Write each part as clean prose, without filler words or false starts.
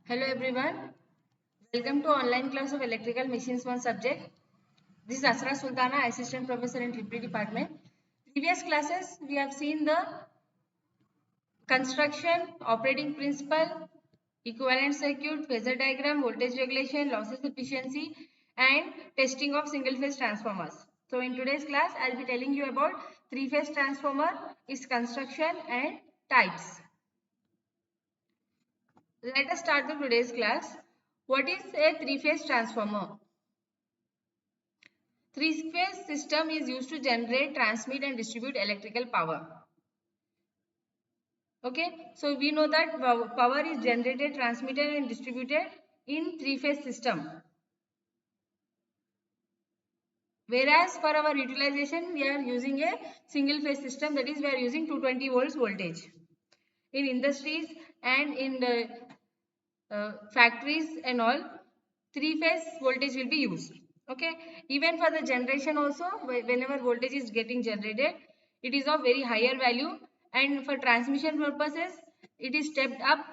Hello everyone, welcome to online class of Electrical Machines 1 subject. This is Asra Sultana, Assistant Professor in Triply Department. Previous classes we have seen the construction, operating principle, equivalent circuit, phasor diagram, voltage regulation, losses efficiency and testing of single phase transformers. So in today's class I will be telling you about three phase transformer, its construction and types. Let us start the today's class. What is a three-phase transformer? Three-phase system is used to generate, transmit and distribute electrical power. Okay, so we know that power is generated, transmitted and distributed in three-phase system. Whereas for our utilization, we are using a single-phase system, that is we are using 220 volts voltage. In industries and in the factories and all, three-phase voltage will be used. Okay, even for the generation also, whenever voltage is getting generated, it is of very higher value, and for transmission purposes it is stepped up.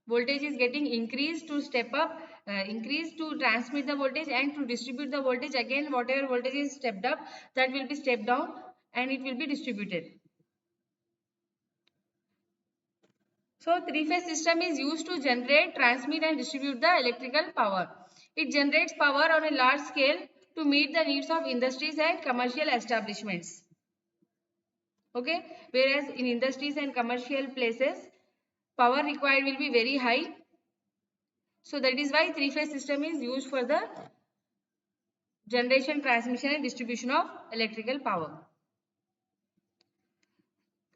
Voltage is getting increased to step up, increased to transmit the voltage, and to distribute the voltage, again whatever voltage is stepped up, that will be stepped down and it will be distributed. So three-phase system is used to generate, transmit and distribute the electrical power. It generates power on a large scale to meet the needs of industries and commercial establishments. Okay, whereas in industries and commercial places, power required will be very high. So that is why three-phase system is used for the generation, transmission and distribution of electrical power.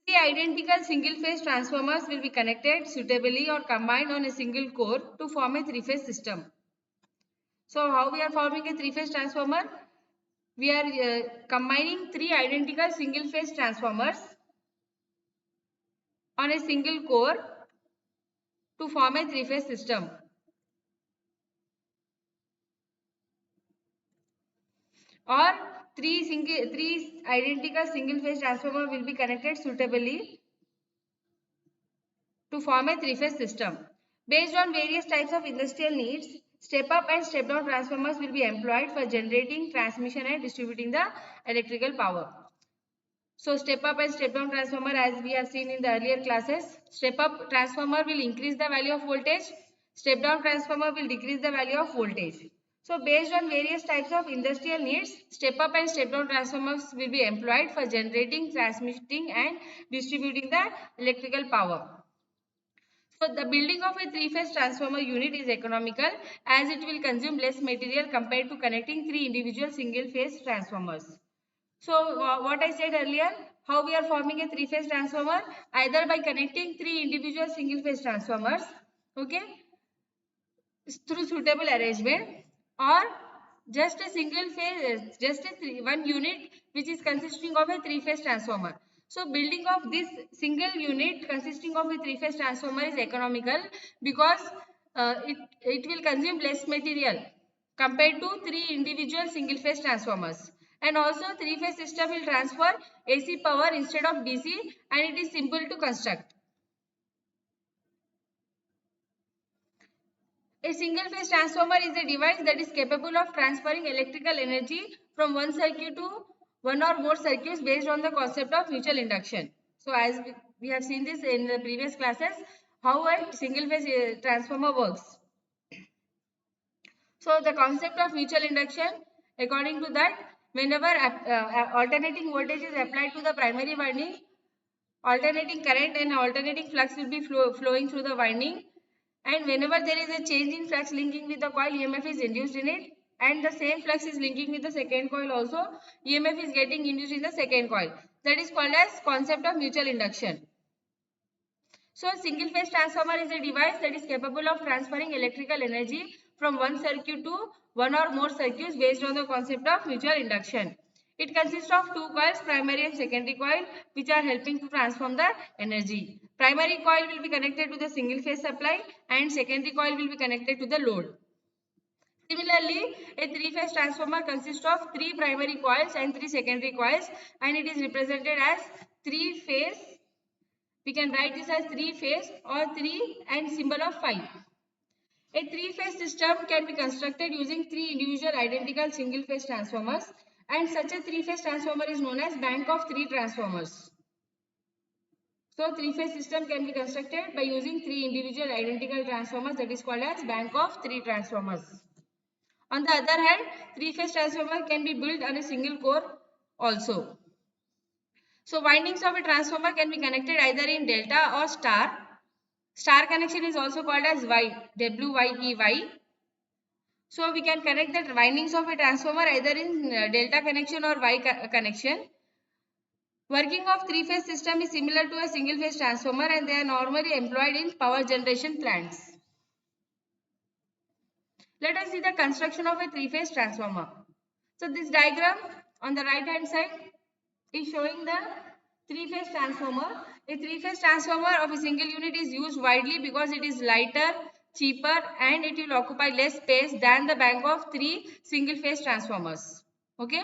Three identical single-phase transformers will be connected suitably or combined on a single core to form a three-phase system. So how we are forming a three-phase transformer? We are combining three identical single-phase transformers on a single core to form a three-phase system. Or three identical single-phase transformer will be connected suitably to form a three-phase system. Based on various types of industrial needs, step-up and step-down transformers will be employed for generating, transmission and distributing the electrical power. So step-up and step-down transformer, as we have seen in the earlier classes, step-up transformer will increase the value of voltage, step-down transformer will decrease the value of voltage. So based on various types of industrial needs, step-up and step-down transformers will be employed for generating, transmitting and distributing the electrical power. So the building of a three-phase transformer unit is economical as it will consume less material compared to connecting three individual single-phase transformers. So what I said earlier, how we are forming a three-phase transformer? Either by connecting three individual single-phase transformers, okay, through suitable arrangement, or just a single phase, one unit which is consisting of a three-phase transformer. So building of this single unit consisting of a three-phase transformer is economical because it will consume less material compared to three individual single-phase transformers. And also three-phase system will transfer AC power instead of DC, and it is simple to construct. A single-phase transformer is a device that is capable of transferring electrical energy from one circuit to one or more circuits based on the concept of mutual induction. So as we have seen this in the previous classes, how a single-phase transformer works. So the concept of mutual induction, according to that, whenever alternating voltage is applied to the primary winding, alternating current and alternating flux will be flowing through the winding. And whenever there is a change in flux linking with the coil, EMF is induced in it, and the same flux is linking with the second coil also, EMF is getting induced in the second coil. That is called as concept of mutual induction. So single phase transformer is a device that is capable of transferring electrical energy from one circuit to one or more circuits based on the concept of mutual induction. It consists of two coils, primary and secondary coil, which are helping to transform the energy. Primary coil will be connected to the single phase supply and secondary coil will be connected to the load. Similarly, a three-phase transformer consists of three primary coils and three secondary coils, and it is represented as three-phase. We can write this as three-phase or three and symbol of 5. A three-phase system can be constructed using three individual identical single-phase transformers, and such a three-phase transformer is known as bank of three transformers. So, three-phase system can be constructed by using three individual identical transformers, that is called as bank of three transformers. On the other hand, three-phase transformer can be built on a single core also. So, windings of a transformer can be connected either in delta or star. Star connection is also called as Y, W-Y-E-Y. So, we can connect the windings of a transformer either in delta connection or Y connection. Working of three-phase system is similar to a single-phase transformer, and they are normally employed in power generation plants. Let us see the construction of a three-phase transformer. So, this diagram on the right hand side is showing the three-phase transformer. A three-phase transformer of a single unit is used widely because it is lighter, cheaper, and it will occupy less space than the bank of three single-phase transformers. Okay.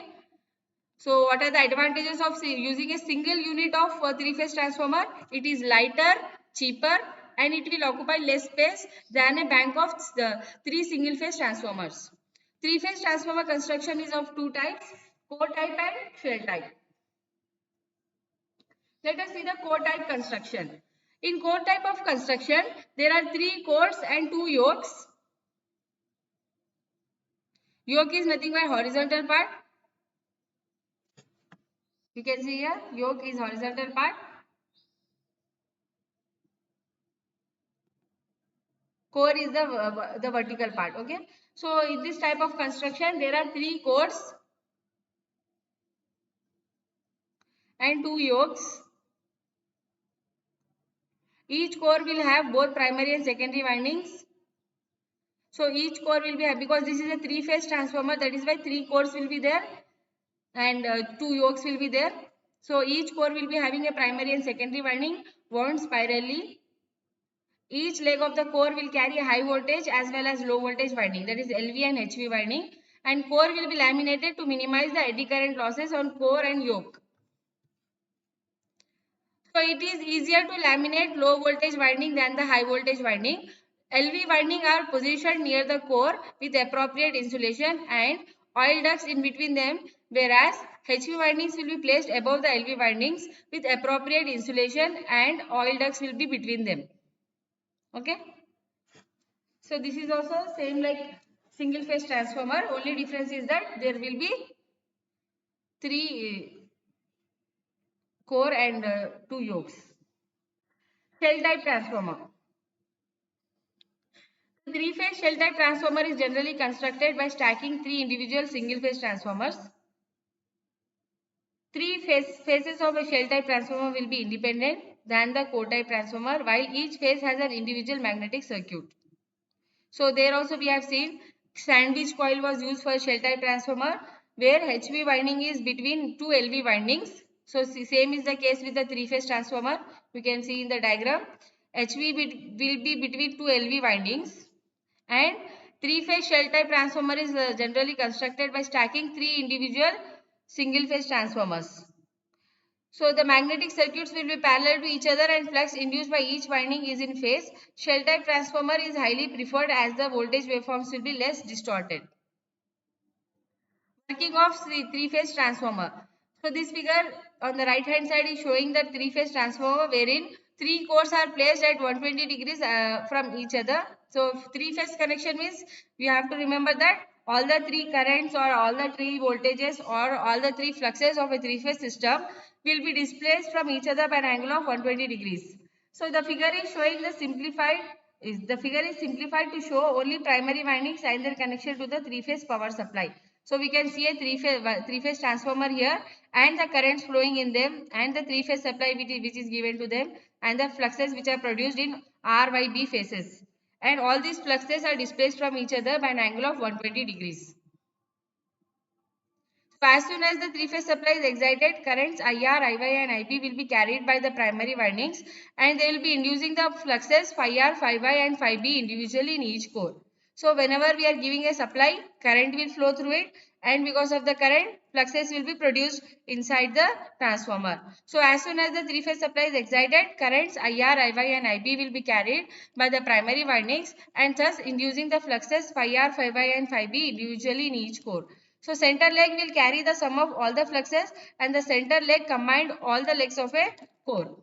So, what are the advantages of using a single unit of three-phase transformer? It is lighter, cheaper, and it will occupy less space than a bank of three single-phase transformers. Three-phase transformer construction is of two types, core type and shell type. Let us see the core type construction. In core type of construction, there are three cores and two yokes. Yoke is nothing but horizontal part. You can see here, yoke is horizontal part. Core is the vertical part. Okay. So, in this type of construction, there are three cores and two yokes. Each core will have both primary and secondary windings. So, each core will be, because this is a three-phase transformer, that is why three cores will be there and two yokes will be there. So, each core will be having a primary and secondary winding wound spirally. Each leg of the core will carry a high voltage as well as low voltage winding, that is LV and HV winding, and core will be laminated to minimize the eddy current losses on core and yoke. So, it is easier to laminate low voltage winding than the high voltage winding. LV winding are positioned near the core with appropriate insulation and oil ducts in between them, whereas HV windings will be placed above the LV windings with appropriate insulation and oil ducts will be between them. Okay. So, this is also same like single phase transformer, only difference is that there will be three core and two yokes. Shell type transformer. Three-phase shell type transformer is generally constructed by stacking three individual single-phase transformers. Three phases of a shell type transformer will be independent than the core type transformer, while each phase has an individual magnetic circuit. So, there also we have seen sandwich coil was used for shell type transformer, where HV winding is between two LV windings. So, same is the case with the three-phase transformer. We can see in the diagram, HV will be between two LV windings. And three-phase shell type transformer is generally constructed by stacking three individual single-phase transformers. So, the magnetic circuits will be parallel to each other and flux induced by each winding is in phase. Shell type transformer is highly preferred as the voltage waveforms will be less distorted. Working of three-phase transformer. So, this figure on the right hand side is showing the three-phase transformer wherein three cores are placed at 120 degrees from each other. So, three-phase connection means we have to remember that all the three currents or all the three voltages or all the three fluxes of a three-phase system will be displaced from each other by an angle of 120 degrees. So, the figure is showing the figure is simplified to show only primary windings and their connection to the three-phase power supply. So, we can see a three-phase transformer here and the currents flowing in them and the three-phase supply which is given to them and the fluxes which are produced in R, Y, B phases. And all these fluxes are displaced from each other by an angle of 120 degrees. So, as soon as the three-phase supply is excited, currents IR, IY and IB will be carried by the primary windings and they will be inducing the fluxes phi R, phi Y and phi B individually in each core. So, whenever we are giving a supply, current will flow through it and because of the current, fluxes will be produced inside the transformer. So as soon as the three-phase supply is excited, currents IR, IY and IB will be carried by the primary windings and thus inducing the fluxes phi R, phi Y and phi B individually in each core. So center leg will carry the sum of all the fluxes and the center leg combined all the legs of a core.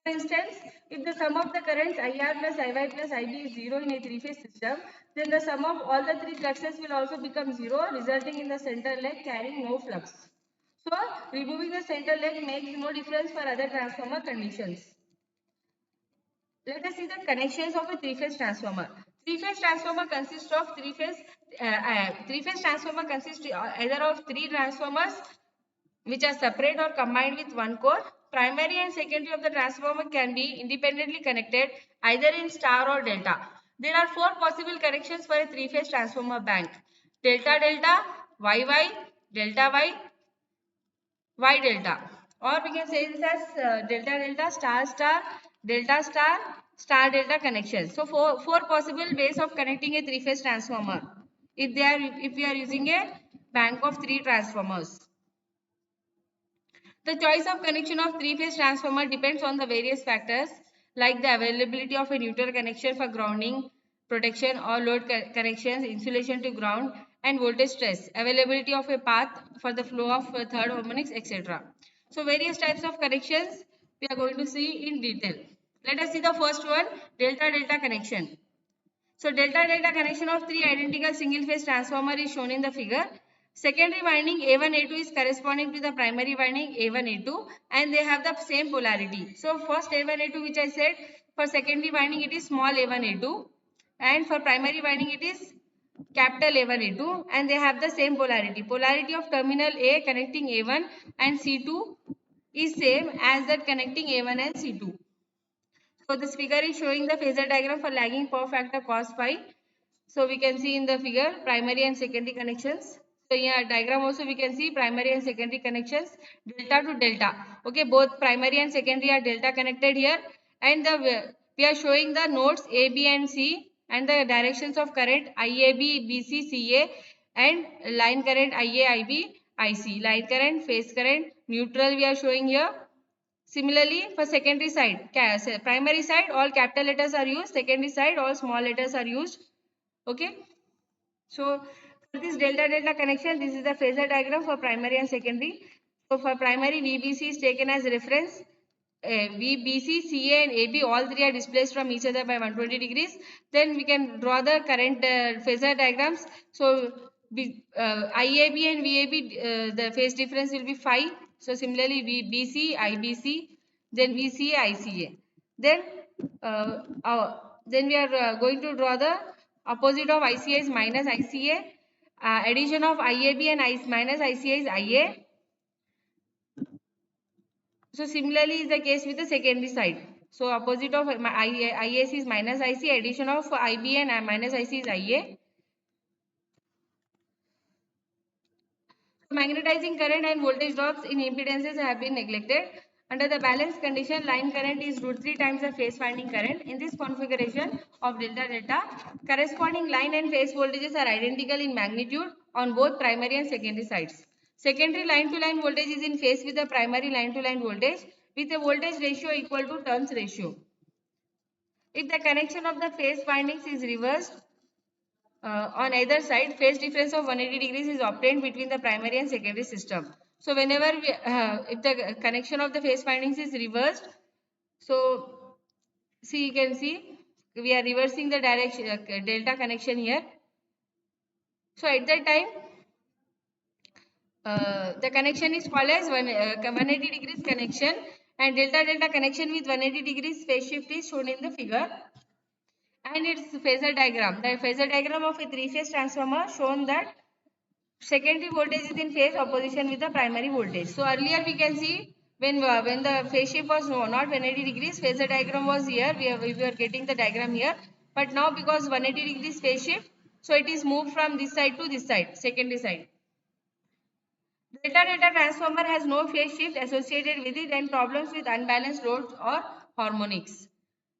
For instance, if the sum of the currents IR plus IY plus IB is 0 in a three-phase system, then the sum of all the three fluxes will also become 0, resulting in the center leg carrying no flux. So, removing the center leg makes no difference for other transformer conditions. Let us see the connections of a three-phase transformer. Three-phase transformer consists of three-phase transformer consists either of three transformers which are separate or combined with one core. Primary and secondary of the transformer can be independently connected either in star or delta. There are four possible connections for a three-phase transformer bank: delta delta, YY, delta Y, Y delta, or we can say this as delta delta, star star, delta star, star delta connection. So four possible ways of connecting a three-phase transformer if we are using a bank of three transformers. The choice of connection of three-phase transformer depends on the various factors like the availability of a neutral connection for grounding, protection or load connections, insulation to ground and voltage stress, availability of a path for the flow of third harmonics, etc. So various types of connections we are going to see in detail. Let us see the first one, delta-delta connection. So delta-delta connection of three identical single-phase transformer is shown in the figure. Secondary winding A1, A2 is corresponding to the primary winding A1, A2 and they have the same polarity. So first A1, A2 which I said, for secondary winding it is small A1, A2 and for primary winding it is capital A1, A2 and they have the same polarity. Polarity of terminal A connecting A1 and C2 is same as that connecting A1 and C2. So this figure is showing the phasor diagram for lagging power factor cos phi. So we can see in the figure primary and secondary connections. So here diagram also we can see primary and secondary connections delta to delta. Okay, both primary and secondary are delta connected here and we are showing the nodes A, B and C and the directions of current IAB, BC, CA and line current IA, IB, IC. Line current, phase current, neutral we are showing here. Similarly, for secondary side, primary side all capital letters are used, secondary side all small letters are used. Okay. So, for this delta-delta connection, this is the phasor diagram for primary and secondary. So, for primary, VBC is taken as reference. VBC, CA and AB all three are displaced from each other by 120 degrees. Then we can draw the current phasor diagrams. So, IAB and VAB, the phase difference will be phi. So, similarly, VBC, IBC, then VCA, ICA. Then we are going to draw the opposite of ICA is minus ICA. Addition of IAB and minus ICA is IA. So similarly is the case with the secondary side. So opposite of IAC is minus IC. Addition of IB and minus IC is IA. Magnetizing current and voltage drops in impedances have been neglected. Under the balanced condition, line current is √3 times the phase winding current. In this configuration of delta-delta, corresponding line and phase voltages are identical in magnitude on both primary and secondary sides. Secondary line-to-line voltage is in phase with the primary line-to-line voltage with a voltage ratio equal to turns ratio. If the connection of the phase windings is reversed, on either side, phase difference of 180 degrees is obtained between the primary and secondary system. So whenever if the connection of the phase windings is reversed, so see, you can see we are reversing the direction delta connection here. So at that time, the connection is called as 180 degrees connection and delta connection with 180 degrees phase shift is shown in the figure. And its phasor diagram. The phasor diagram of a three-phase transformer shown that secondary voltage is in phase opposition with the primary voltage. So earlier we can see when the phase shift was not 180 degrees, phasor diagram was here. We were getting the diagram here. But now because 180 degrees phase shift, so it is moved from this side to this side, secondary side. Delta transformer has no phase shift associated with it and problems with unbalanced loads or harmonics.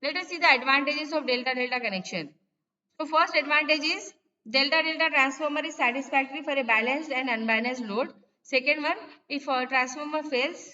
Let us see the advantages of delta-delta connection. So first advantage is Delta-delta transformer is satisfactory for a balanced and unbalanced load. Second one, if a transformer fails,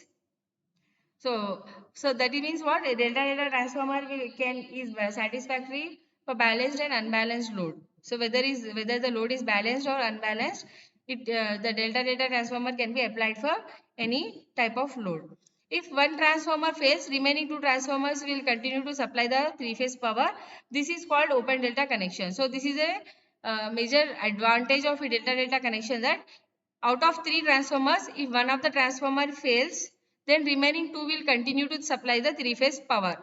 so that means what? A delta-delta transformer is satisfactory for balanced and unbalanced load. So whether the load is balanced or unbalanced, the delta-delta transformer can be applied for any type of load. If one transformer fails, remaining two transformers will continue to supply the three-phase power. This is called open delta connection. So this is a major advantage of a delta-delta connection, that out of three transformers, if one of the transformer fails, then remaining two will continue to supply the three-phase power.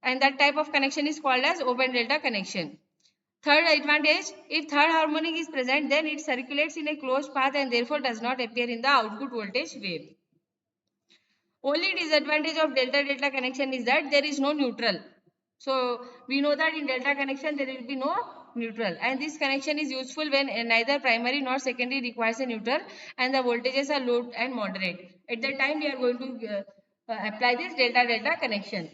And that type of connection is called as open delta connection. Third advantage, if third harmonic is present, then it circulates in a closed path and therefore does not appear in the output voltage wave. Only disadvantage of delta-delta connection is that there is no neutral. So we know that in delta connection there will be no neutral, and this connection is useful when neither primary nor secondary requires a neutral and the voltages are low and moderate. At that time we are going to apply this delta-delta connection.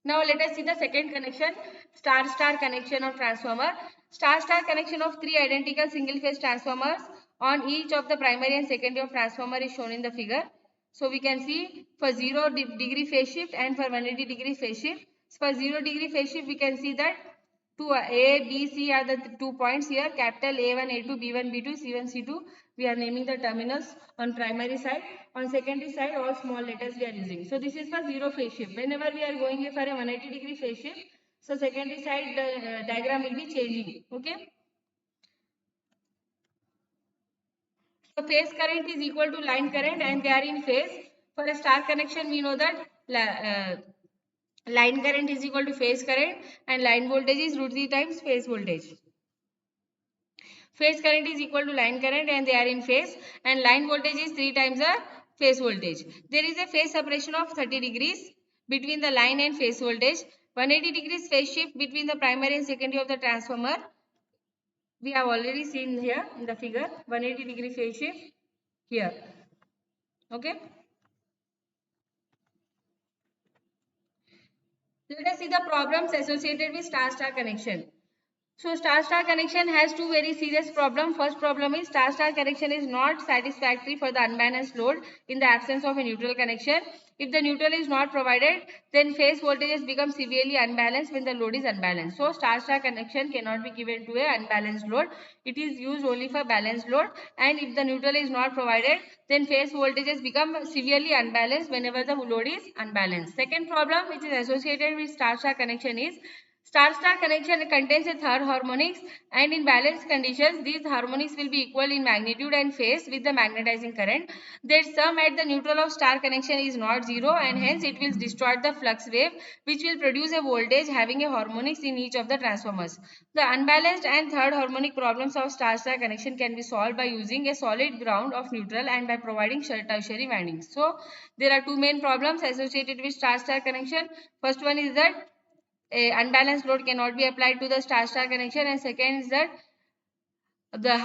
Now let us see the second connection, star-star connection of transformer. Star-star connection of three identical single-phase transformers on each of the primary and secondary of transformer is shown in the figure. So we can see for 0 degree phase shift and for 180 degree phase shift. So for 0 degree phase shift, we can see that A, B, C are the 2 points here. Capital A1, A2, B1, B2, C1, C2. We are naming the terminals on primary side. On secondary side, all small letters we are using. So this is for 0 phase shift. Whenever we are going for a 180 degree phase shift, so secondary side diagram will be changing. Okay. So phase current is equal to line current and they are in phase. For a star connection, we know that line current is equal to phase current and line voltage is √3 times phase voltage. Phase current is equal to line current and they are in phase, and line voltage is 3 times the phase voltage. There is a phase separation of 30 degrees between the line and phase voltage. 180 degrees phase shift between the primary and secondary of the transformer. We have already seen here in the figure 180 degree phase shift here. Okay. Let us see the problems associated with star-star connection. So star-star connection has two very serious problems. First problem is star-star connection is not satisfactory for the unbalanced load in the absence of a neutral connection. If the neutral is not provided, then phase voltages become severely unbalanced when the load is unbalanced. So star-star connection cannot be given to a unbalanced load. It is used only for balanced load, and if the neutral is not provided, then phase voltages become severely unbalanced whenever the load is unbalanced. Second problem which is associated with star-star connection is star-star connection contains a third harmonics, and in balanced conditions, these harmonics will be equal in magnitude and phase with the magnetizing current. Their sum at the neutral of star connection is not zero, and hence it will distort the flux wave, which will produce a voltage having a harmonics in each of the transformers. The unbalanced and third harmonic problems of star-star connection can be solved by using a solid ground of neutral and by providing tertiary windings. So, there are two main problems associated with star-star connection. First one is that a unbalanced load cannot be applied to the star-star connection, and second is that the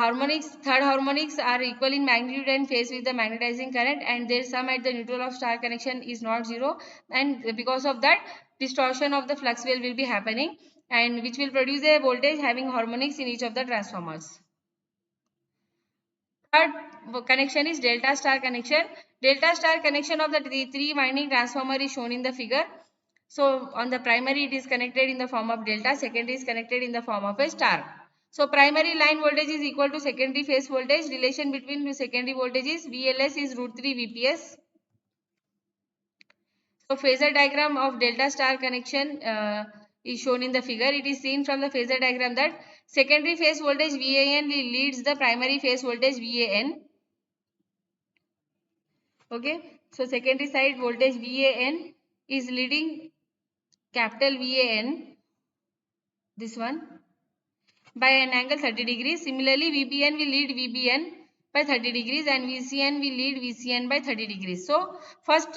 third harmonics are equal in magnitude and phase with the magnetizing current, and their sum at the neutral of star connection is not zero, and because of that distortion of the flux wave will be happening, and which will produce a voltage having harmonics in each of the transformers. Third connection is delta star connection. Delta star connection of the three winding transformer is shown in the figure. So on the primary it is connected in the form of delta, secondary is connected in the form of a star. So primary line voltage is equal to secondary phase voltage. Relation between the secondary voltages VLS is √3 VPS. So phasor diagram of delta star connection is shown in the figure. It is seen from the phasor diagram that secondary phase voltage VAN leads the primary phase voltage VAN. Okay, so secondary side voltage VAN is leading capital VAN, this one, by an angle 30 degrees. Similarly, VBN will lead VBN by 30 degrees and VCN will lead VCN by 30 degrees. So, first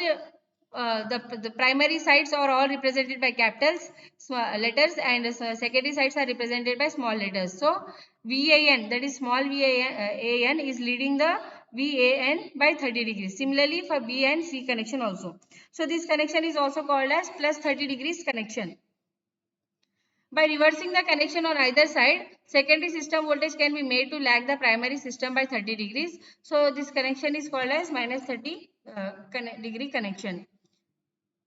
the primary sides are all represented by capitals letters, and secondary sides are represented by small letters. So, VAN, that is small VAN is leading the VAN by 30 degrees. Similarly, for B and C connection also. So, this connection is also called as plus 30 degrees connection. By reversing the connection on either side, secondary system voltage can be made to lag the primary system by 30 degrees. So this connection is called as minus 30 degree connection.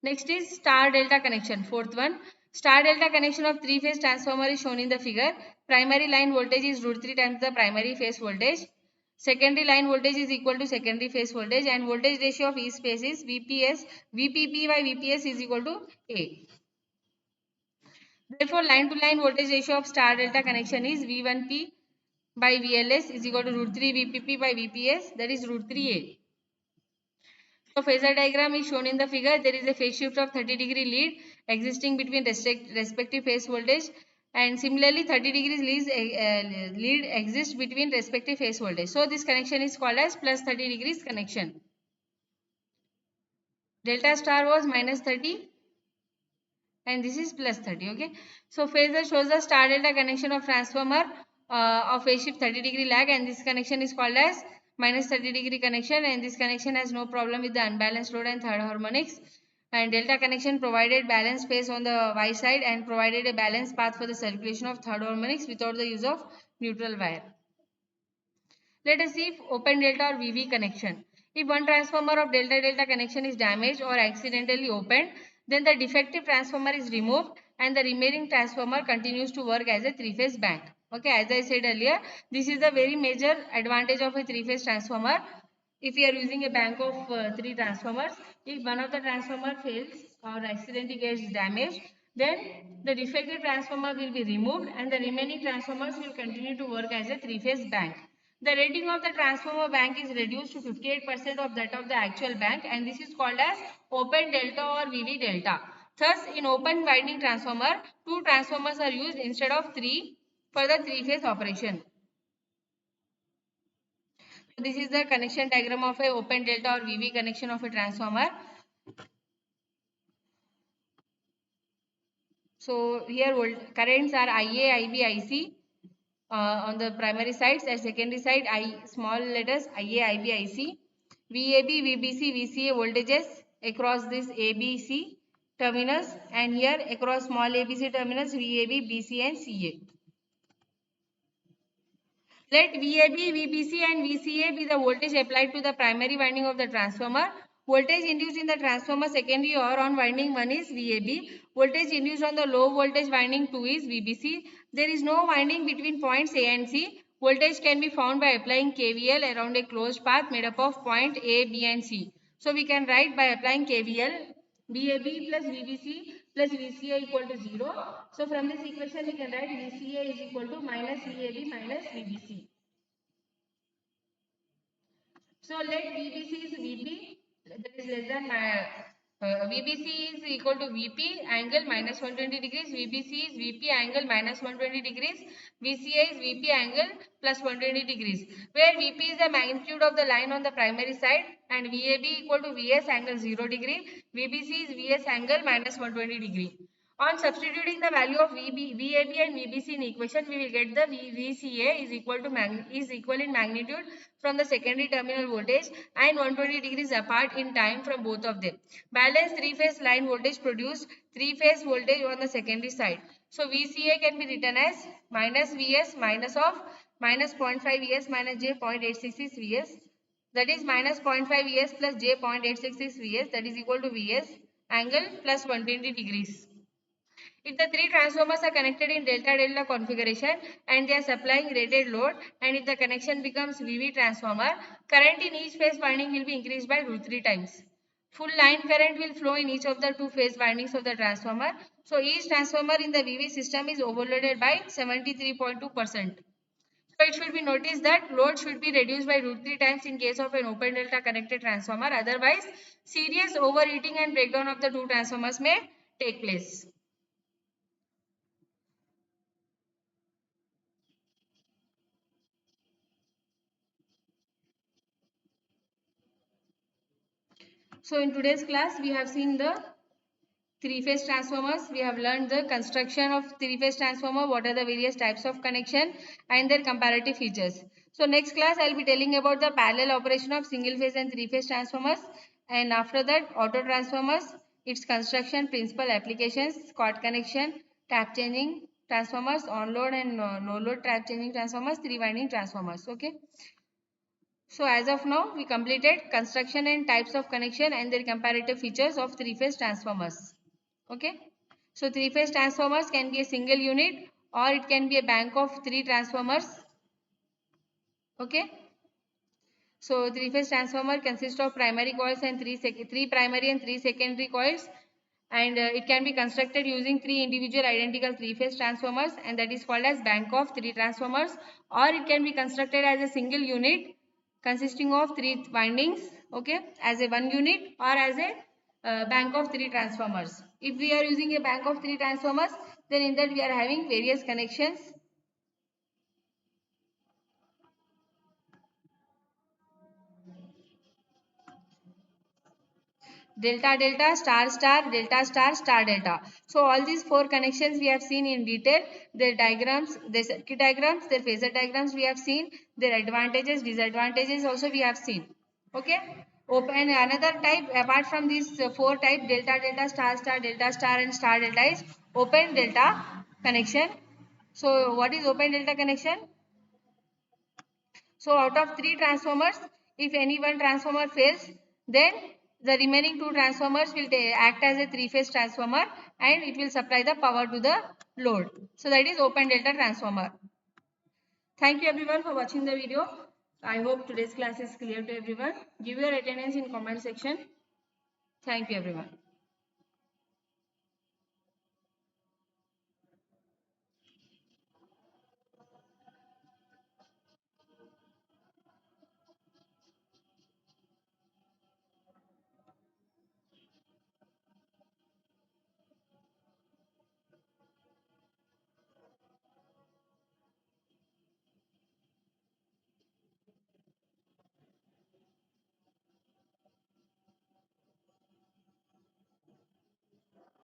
Next is star delta connection. Fourth one, star delta connection of three phase transformer is shown in the figure. Primary line voltage is root 3 times the primary phase voltage. Secondary line voltage is equal to secondary phase voltage, and voltage ratio of each phase is VPP by VPS is equal to A. Therefore, line to line voltage ratio of star delta connection is V1P by VLS is equal to root 3 VPP by VPS, that is root 3A. So phasor diagram is shown in the figure. There is a phase shift of 30-degree lead existing between respective phase voltage, and similarly 30 degrees lead exists between respective phase voltage. So this connection is called as plus 30 degrees connection. Delta star was minus 30 and this is plus 30. Okay. So phasor shows the star delta connection of transformer of phase shift 30-degree lag, and this connection is called as minus 30-degree connection, and this connection has no problem with the unbalanced load and third harmonics. And delta connection provided balanced phase on the Y side and provided a balanced path for the circulation of third harmonics without the use of neutral wire. Let us see if open delta or VV connection. If one transformer of delta-delta connection is damaged or accidentally opened, then the defective transformer is removed and the remaining transformer continues to work as a three-phase bank. Okay, as I said earlier, this is the very major advantage of a three-phase transformer. If you are using a bank of three transformers, if one of the transformer fails or accidentally gets damaged, then the defective transformer will be removed and the remaining transformers will continue to work as a three-phase bank. The rating of the transformer bank is reduced to 58% of that of the actual bank, and this is called as open delta or VV delta. Thus, in open winding transformer, two transformers are used instead of three for the three-phase operation. So this is the connection diagram of a open delta or VV connection of a transformer. So here currents are IA, IB, IC. On the primary sides, and secondary side small letters IA, IB, IC, VAB, VBC, VCA voltages across this ABC terminus, and here across small ABC terminus VAB, BC and CA. Let VAB, VBC and VCA be the voltage applied to the primary winding of the transformer. Voltage induced in the transformer secondary or on winding 1 is VAB. Voltage induced on the low voltage winding 2 is VBC. There is no winding between points A and C. Voltage can be found by applying KVL around a closed path made up of point A, B and C. So we can write by applying KVL, VAB plus VBC plus VCA equal to 0. So from this equation we can write VCA is equal to minus VAB minus VBC. So let VBC is VP, that is less than VBC is equal to VP angle minus 120 degrees, VBC is VP angle minus 120 degrees, VCA is VP angle plus 120 degrees, where VP is the magnitude of the line on the primary side and VAB equal to VS angle 0 degree, VBC is VS angle minus 120 degree. On substituting the value of VAB and VBC in equation, we will get the VCA is equal in magnitude from the secondary terminal voltage and 120 degrees apart in time from both of them. Balanced three-phase line voltage produced three-phase voltage on the secondary side. So VCA can be written as minus VS minus of minus 0.5 VS minus J 0.866 VS. That is minus 0.5 VS plus J 0.866 VS, that is equal to VS angle plus 120 degrees. If the three transformers are connected in delta-delta configuration and they are supplying rated load, and if the connection becomes VV transformer, current in each phase winding will be increased by root 3 times. Full line current will flow in each of the two phase windings of the transformer. So each transformer in the VV system is overloaded by 73.2%. So it should be noticed that load should be reduced by root 3 times in case of an open delta connected transformer. Otherwise, serious overheating and breakdown of the two transformers may take place. So in today's class, we have seen the three-phase transformers. We have learned the construction of three-phase transformer, what are the various types of connection and their comparative features. So next class, I will be telling about the parallel operation of single-phase and three-phase transformers. And after that, auto transformers, its construction, principal applications, cord connection, tap changing, transformers, on load and no load trap changing transformers, 3 winding transformers. Okay. So as of now, we completed construction and types of connection and their comparative features of three-phase transformers. Okay. So three-phase transformers can be a single unit or it can be a bank of 3 transformers. Okay. So three-phase transformer consists of primary coils and three primary and 3 secondary coils, and it can be constructed using 3 individual identical three-phase transformers, and that is called as bank of 3 transformers, or it can be constructed as a single unit consisting of 3 windings, okay, as a one unit or as a bank of 3 transformers. If we are using a bank of 3 transformers, then in that we are having various connections. Delta delta, star star, delta star, star delta. So all these 4 connections we have seen in detail. Their diagrams, their circuit diagrams, their phasor diagrams we have seen. Their advantages, disadvantages also we have seen. Okay. Open another type apart from these 4 types, delta delta, delta star and star delta is open delta connection. So what is open delta connection? So out of 3 transformers, if any one transformer fails, then the remaining 2 transformers will act as a 3-phase transformer and it will supply the power to the load. So that is open delta transformer. Thank you everyone for watching the video. I hope today's class is clear to everyone. Give your attendance in comment section. Thank you everyone.